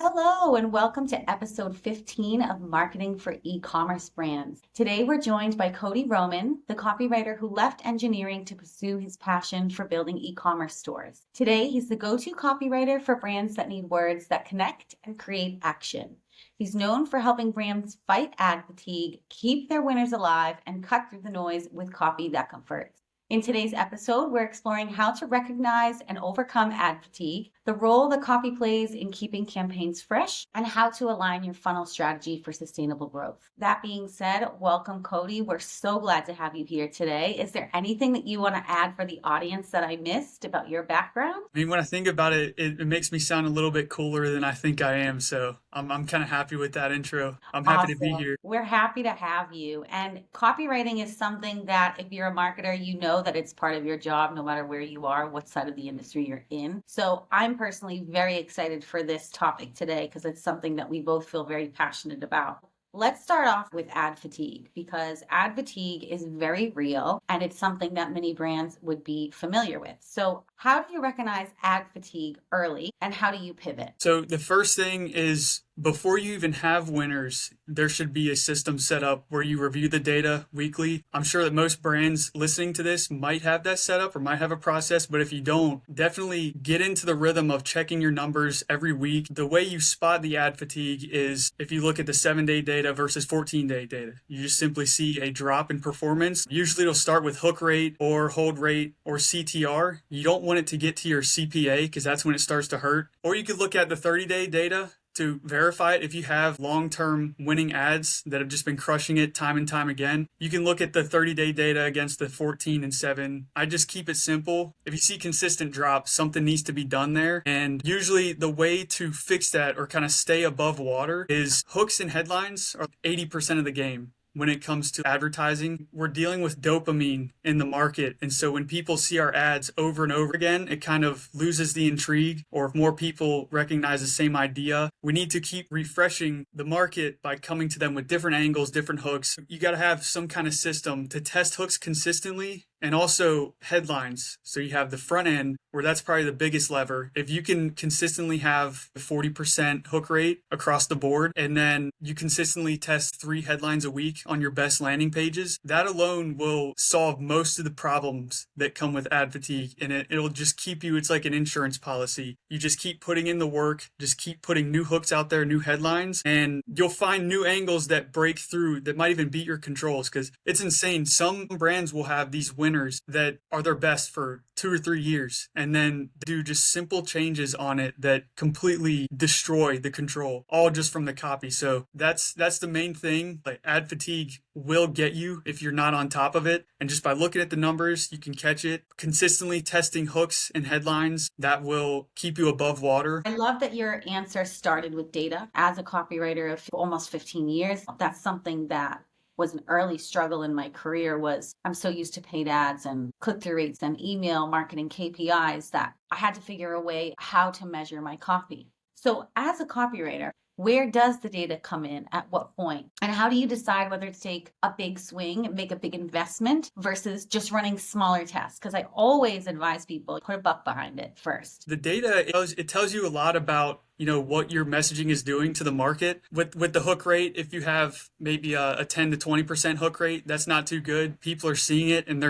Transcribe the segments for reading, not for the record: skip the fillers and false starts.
Hello, and welcome to episode 15 of Marketing for E-commerce Brands. Today, we're joined by Cody Roman, the copywriter who left engineering to pursue his passion for building e-commerce stores. Today, he's the go-to copywriter for brands that need words that connect and create action. He's known for helping brands fight ad fatigue, keep their winners alive, and cut through the noise with copy that converts. In today's episode, we're exploring how to recognize and overcome ad fatigue, the role the copy plays in keeping campaigns fresh, and how to align your funnel strategy for sustainable growth. That being said, welcome, Cody. We're so glad to have you here today. Is there anything that you want to add for the audience that I missed about your background? I mean, when I think about it, it makes me sound a little bit cooler than I think I am. So I'm kind of happy with that intro. I'm happy to be Awesome. here. We're happy to have you. And copywriting is something that if you're a marketer, you know that it's part of your job, no matter where you are, what side of the industry you're in. So I'm personally very excited for this topic today because it's something that we both feel very passionate about. Let's start off with ad fatigue because ad fatigue is very real and it's something that many brands would be familiar with. So how do you recognize ad fatigue early and how do you pivot? So the first thing is before you even have winners, there should be a system set up where you review the data weekly. I'm sure that most brands listening to this might have that set up or might have a process, but if you don't, definitely get into the rhythm of checking your numbers every week. The way you spot the ad fatigue is if you look at the 7-day data versus 14-day data. You just simply see a drop in performance. Usually it'll start with hook rate or hold rate or CTR. You don't want it to get to your CPA because that's when it starts to hurt. Or you could look at the 30-day data to verify it. If you have long-term winning ads that have just been crushing it time and time again, you can look at the 30-day data against the 14 and 7. I just keep it simple. If you see consistent drops, something needs to be done there. And usually the way to fix that or kind of stay above water is hooks and headlines are 80% of the game. When it comes to advertising, we're dealing with dopamine in the market. And so when people see our ads over and over again, it kind of loses the intrigue. Or if more people recognize the same idea, we need to keep refreshing the market by coming to them with different angles, different hooks. You got to have some kind of system to test hooks consistently and also headlines. So you have the front end where that's probably the biggest lever. If you can consistently have a 40% hook rate across the board, and then you consistently test 3 headlines a week on your best landing pages, that alone will solve most of the problems that come with ad fatigue. And it'll just keep you, it's like an insurance policy. You just keep putting in the work, just keep putting new hooks out there, new headlines, and you'll find new angles that break through that might even beat your controls because it's insane. Some brands will have these winners that are their best for 2 or 3 years and then do just simple changes on it that completely destroy the control, all just from the copy. So that's the main thing. Like ad fatigue will get you if you're not on top of it. And just by looking at the numbers, you can catch it. Consistently testing hooks and headlines, that will keep you above water. I love that your answer started with data. As a copywriter of almost 15 years, that's something that was an early struggle in my career. Was I'm so used to paid ads and click-through rates and email marketing KPIs that I had to figure a way how to measure my copy. So as a copywriter, where does the data come in at what point? And how do you decide whether to take a big swing and make a big investment versus just running smaller tests? Because I always advise people put a buck behind it first. The data, it tells you a lot about what your messaging is doing to the market. With the hook rate, if you have maybe a 10 to 20% hook rate, that's not too good. People are seeing it and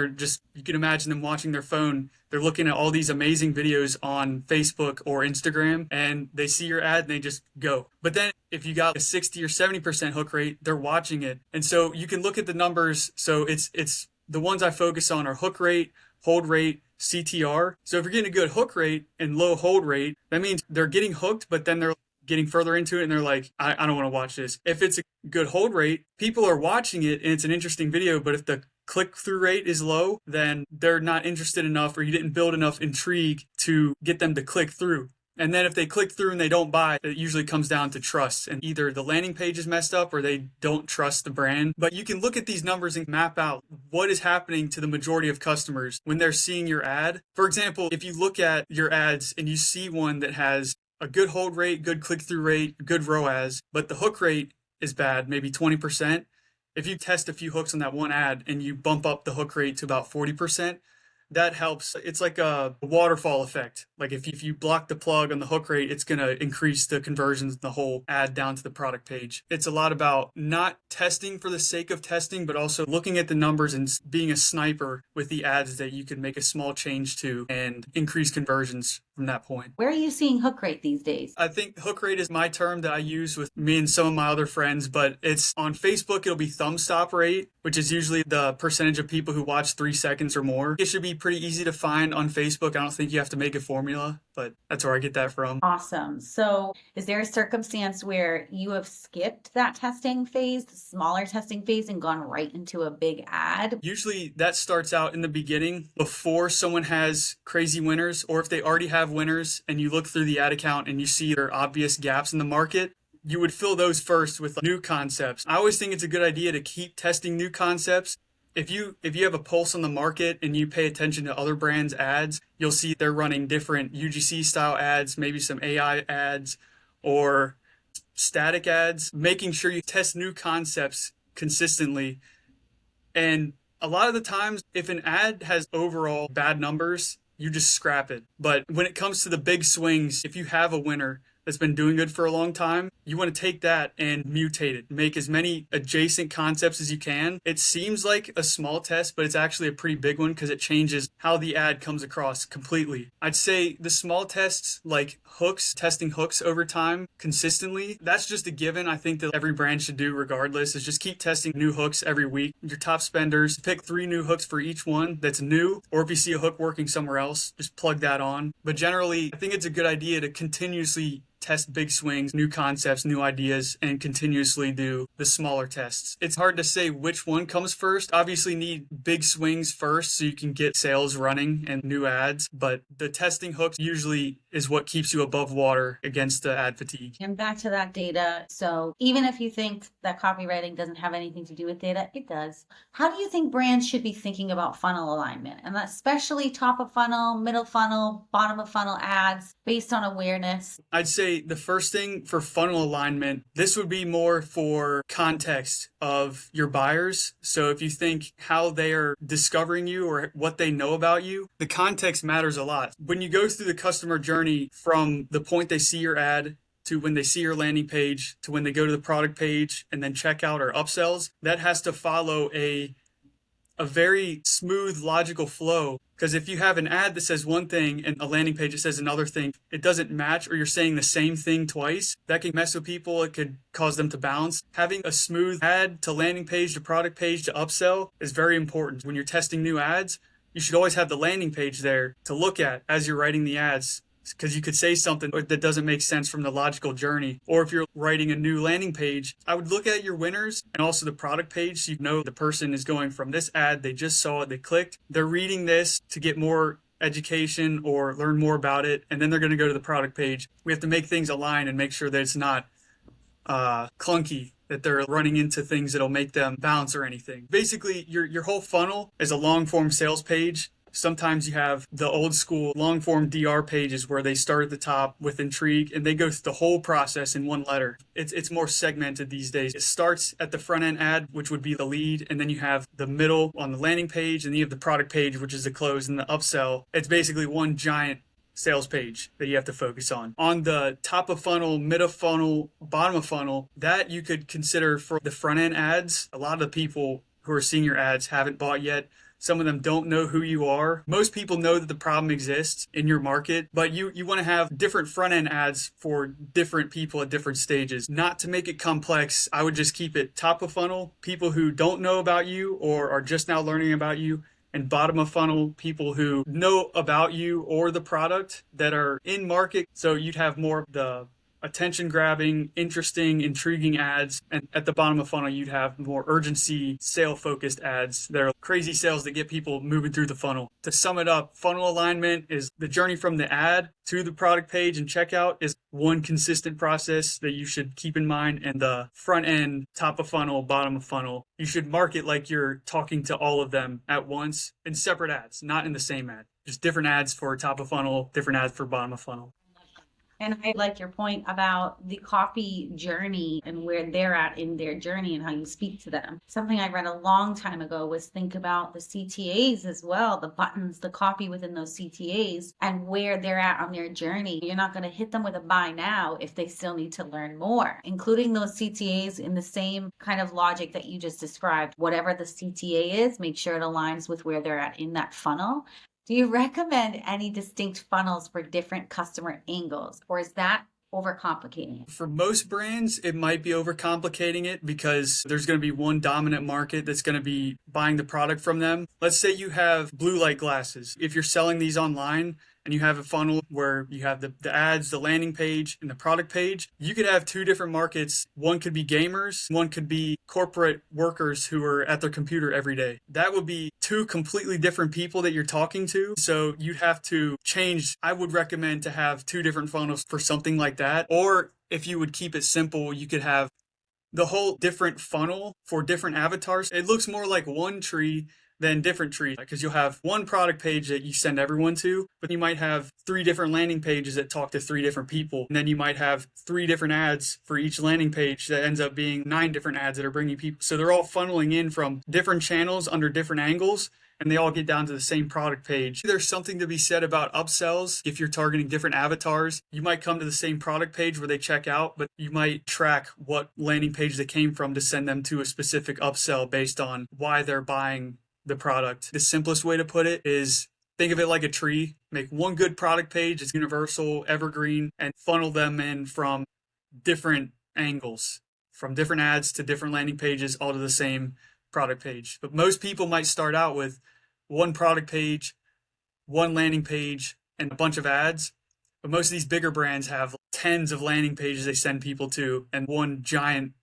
you can imagine them watching their phone. They're looking at all these amazing videos on Facebook or Instagram and they see your ad and they just go. But then if you got a 60 or 70% hook rate, they're watching it. And so you can look at the numbers. So it's the ones I focus on are hook rate, hold rate, CTR. So if you're getting a good hook rate and low hold rate, that means they're getting hooked, but then they're getting further into it and they're like, I don't want to watch this. If it's a good hold rate, people are watching it and it's an interesting video, but if the click-through rate is low, then they're not interested enough or you didn't build enough intrigue to get them to click through. And then if they click through and they don't buy, it usually comes down to trust. And either the landing page is messed up or they don't trust the brand. But you can look at these numbers and map out what is happening to the majority of customers when they're seeing your ad. For example, if you look at your ads and you see one that has a good hold rate, good click-through rate, good ROAS, but the hook rate is bad, maybe 20%. If you test a few hooks on that one ad and you bump up the hook rate to about 40%, that helps. It's like a waterfall effect. Like if you block the plug on the hook rate, it's going to increase the conversions, the whole ad down to the product page. It's a lot about not testing for the sake of testing, but also looking at the numbers and being a sniper with the ads that you can make a small change to and increase conversions from that point. Where are you seeing hook rate these days? I think hook rate is my term that I use with me and some of my other friends, but it's on Facebook, it'll be thumb stop rate, which is usually the percentage of people who watch 3 seconds or more. It should be pretty easy to find on Facebook. I don't think you have to make a formula, but that's where I get that from. Awesome. So is there a circumstance where you have skipped that testing phase, the smaller testing phase, and gone right into a big ad? Usually that starts out in the beginning before someone has crazy winners, or if they already have winners and you look through the ad account and you see there are obvious gaps in the market, you would fill those first with new concepts. I always think it's a good idea to keep testing new concepts. If you have a pulse on the market and you pay attention to other brands' ads, you'll see they're running different UGC style ads, maybe some AI ads or static ads, making sure you test new concepts consistently. And a lot of the times, if an ad has overall bad numbers, you just scrap it. But when it comes to the big swings, if you have a winner that's been doing good for a long time, you want to take that and mutate it. Make as many adjacent concepts as you can. It seems like a small test, but it's actually a pretty big one because it changes how the ad comes across completely. I'd say the small tests like hooks, testing hooks over time consistently, that's just a given. I think that every brand should do regardless, is just keep testing new hooks every week. Your top spenders, pick 3 new hooks for each one that's new, or if you see a hook working somewhere else, just plug that on. But generally, I think it's a good idea to continuously test big swings, new concepts, new ideas, and continuously do the smaller tests. It's hard to say which one comes first. Obviously need big swings first so you can get sales running and new ads, but the testing hooks usually is what keeps you above water against the ad fatigue. And back to that data. So even if you think that copywriting doesn't have anything to do with data, it does. How do you think brands should be thinking about funnel alignment? And especially top of funnel, middle funnel, bottom of funnel ads based on awareness? I'd say the first thing for funnel alignment, this would be more for context of your buyers. So if you think how they are discovering you or what they know about you, the context matters a lot. When you go through the customer journey from the point they see your ad to when they see your landing page to when they go to the product page and then checkout or upsells, that has to follow a very smooth, logical flow. Because if you have an ad that says one thing and a landing page that says another thing, it doesn't match, or you're saying the same thing twice, that can mess with people. It could cause them to bounce. Having a smooth ad to landing page to product page to upsell is very important. When you're testing new ads, you should always have the landing page there to look at as you're writing the ads, because you could say something that doesn't make sense from the logical journey. Or if you're writing a new landing page, I would look at your winners and also the product page so you know the person is going from this ad, they just saw it, they clicked, they're reading this to get more education or learn more about it, and then they're going to go to the product page. We have to make things align and make sure that it's not clunky, that they're running into things that'll make them bounce or anything. Basically, your whole funnel is a long form sales page. Sometimes you have the old school long form DR pages where they start at the top with intrigue and they go through the whole process in one letter. It's more segmented these days. It starts at the front end ad, which would be the lead, and then you have the middle on the landing page, and then you have the product page, which is the close and the upsell. It's basically one giant sales page that you have to focus on. On the top of funnel, mid of funnel, bottom of funnel, that you could consider for the front end ads. A lot of the people who are seeing your ads haven't bought yet. Some of them don't know who you are. Most people know that the problem exists in your market, but you want to have different front-end ads for different people at different stages. Not to make it complex, I would just keep it top of funnel, people who don't know about you or are just now learning about you, and bottom of funnel, people who know about you or the product that are in market. So you'd have more of the attention grabbing, interesting, intriguing ads. And at the bottom of funnel, you'd have more urgency, sale focused ads that are crazy sales that get people moving through the funnel. To sum it up, funnel alignment is the journey from the ad to the product page and checkout is one consistent process that you should keep in mind. And the front end, top of funnel, bottom of funnel, you should market like you're talking to all of them at once in separate ads, not in the same ad. Just different ads for top of funnel, different ads for bottom of funnel. And I like your point about the copy journey and where they're at in their journey and how you speak to them. Something I read a long time ago was think about the CTAs as well, the buttons, the copy within those CTAs and where they're at on their journey. You're not going to hit them with a buy now if they still need to learn more, including those CTAs in the same kind of logic that you just described. Whatever the CTA is, make sure it aligns with where they're at in that funnel. Do you recommend any distinct funnels for different customer angles, or is that overcomplicating it? For most brands, it might be overcomplicating it because there's going to be one dominant market that's going to be buying the product from them. Let's say you have blue light glasses. If you're selling these online, and you have a funnel where you have the ads, the landing page, and the product page, you could have two different markets. One could be gamers, one could be corporate workers who are at their computer every day. That would be two completely different people that you're talking to. So you'd have to change. I would recommend to have two different funnels for something like that. Or if you would keep it simple, you could have the whole different funnel for different avatars. It looks more like one tree than different trees because you'll have one product page that you send everyone to, but you might have three different landing pages that talk to three different people. And then you might have three different ads for each landing page that ends up being 9 different ads that are bringing people. So they're all funneling in from different channels under different angles, and they all get down to the same product page. There's something to be said about upsells. If you're targeting different avatars, you might come to the same product page where they check out, but you might track what landing page they came from to send them to a specific upsell based on why they're buying the product. The simplest way to put it is think of it like a tree. Make one good product page, it's universal, evergreen, and funnel them in from different angles, from different ads to different landing pages, all to the same product page. But most people might start out with one product page, one landing page, and a bunch of ads. But most of these bigger brands have tens of landing pages they send people to and one giant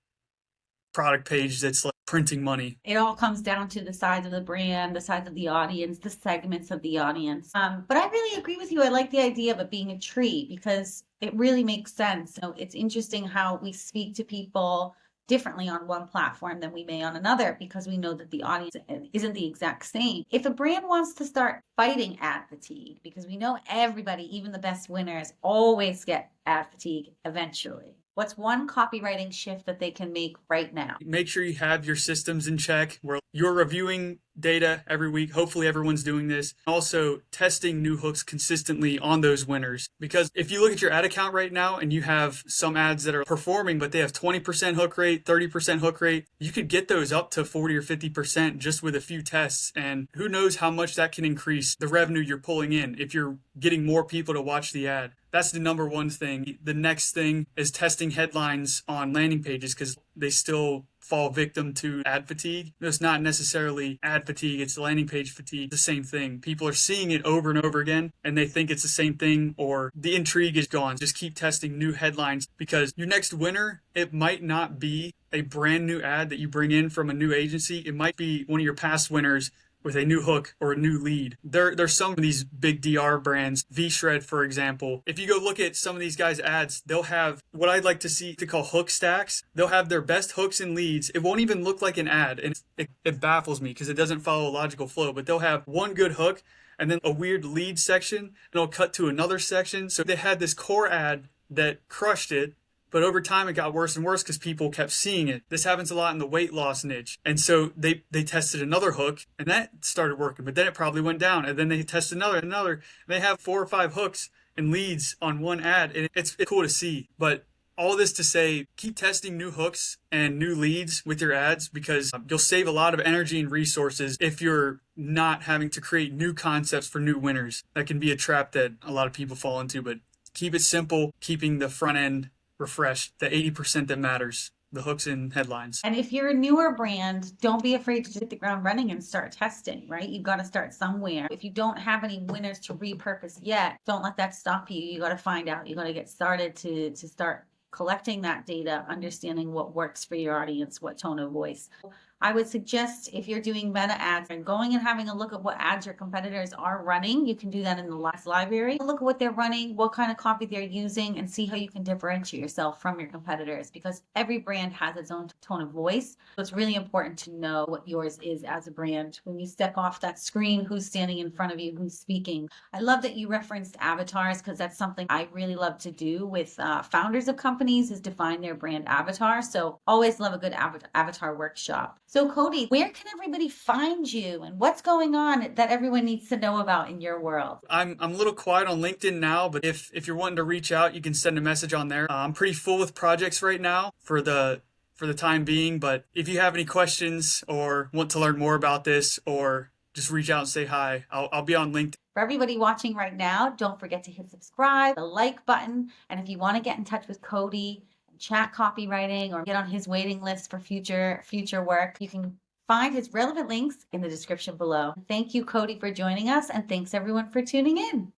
product page that's like printing money. It all comes down to the size of the brand, the size of the audience, the segments of the audience. But I really agree with you. I like the idea of it being a tree because it really makes sense. So it's interesting how we speak to people differently on one platform than we may on another because we know that the audience isn't the exact same. If a brand wants to start fighting ad fatigue, because we know everybody, even the best winners, always get ad fatigue eventually. What's one copywriting shift that they can make right now? Make sure you have your systems in check where you're reviewing data every week. Hopefully everyone's doing this. Also testing new hooks consistently on those winners. Because if you look at your ad account right now and you have some ads that are performing, but they have 20% hook rate, 30% hook rate, you could get those up to 40 or 50% just with a few tests. And who knows how much that can increase the revenue you're pulling in if you're getting more people to watch the ad. That's the number one thing. The next thing is testing headlines on landing pages because they still fall victim to ad fatigue. It's not necessarily ad fatigue, it's landing page fatigue. The same thing. People are seeing it over and over again and they think it's the same thing or the intrigue is gone. Just keep testing new headlines because your next winner, it might not be a brand new ad that you bring in from a new agency. It might be one of your past winners with a new hook or a new lead. There's some of these big DR brands, V-Shred, for example. If you go look at some of these guys' ads, they'll have what I'd like to see to call hook stacks. They'll have their best hooks and leads. It won't even look like an ad. And it baffles me because it doesn't follow a logical flow, but they'll have one good hook and then a weird lead section and it'll cut to another section. So they had this core ad that crushed it. But over time, it got worse and worse because people kept seeing it. This happens a lot in the weight loss niche. And so they tested another hook, and that started working. But then it probably went down. And then they tested another. And they have 4 or 5 hooks and leads on one ad. And it's cool to see. But all this to say, keep testing new hooks and new leads with your ads because you'll save a lot of energy and resources if you're not having to create new concepts for new winners. That can be a trap that a lot of people fall into. But keep it simple, keeping the front end refreshed, the 80% that matters, the hooks and headlines. And if you're a newer brand, don't be afraid to hit the ground running and start testing, right? You've got to start somewhere. If you don't have any winners to repurpose yet, don't let that stop you. You got to find out. You got to get started to start collecting that data, understanding what works for your audience, what tone of voice. I would suggest if you're doing meta ads and going and having a look at what ads your competitors are running, you can do that in the last library. Look at what they're running, what kind of copy they're using, and see how you can differentiate yourself from your competitors, because every brand has its own tone of voice. So it's really important to know what yours is as a brand. When you step off that screen, who's standing in front of you, who's speaking. I love that you referenced avatars, because that's something I really love to do with founders of companies, is define their brand avatar. So always love a good avatar workshop. So Cody, where can everybody find you, and what's going on that everyone needs to know about in your world? I'm a little quiet on LinkedIn now, but if you're wanting to reach out, you can send a message on there. I'm pretty full with projects right now for the time being, but if you have any questions or want to learn more about this, or just reach out and say hi, I'll be on LinkedIn. For everybody watching right now, don't forget to hit subscribe, the like button, and if you want to get in touch with Cody, chat copywriting, or get on his waiting list for future work, you can find his relevant links in the description below. Thank you, Cody, for joining us, and thanks everyone for tuning in.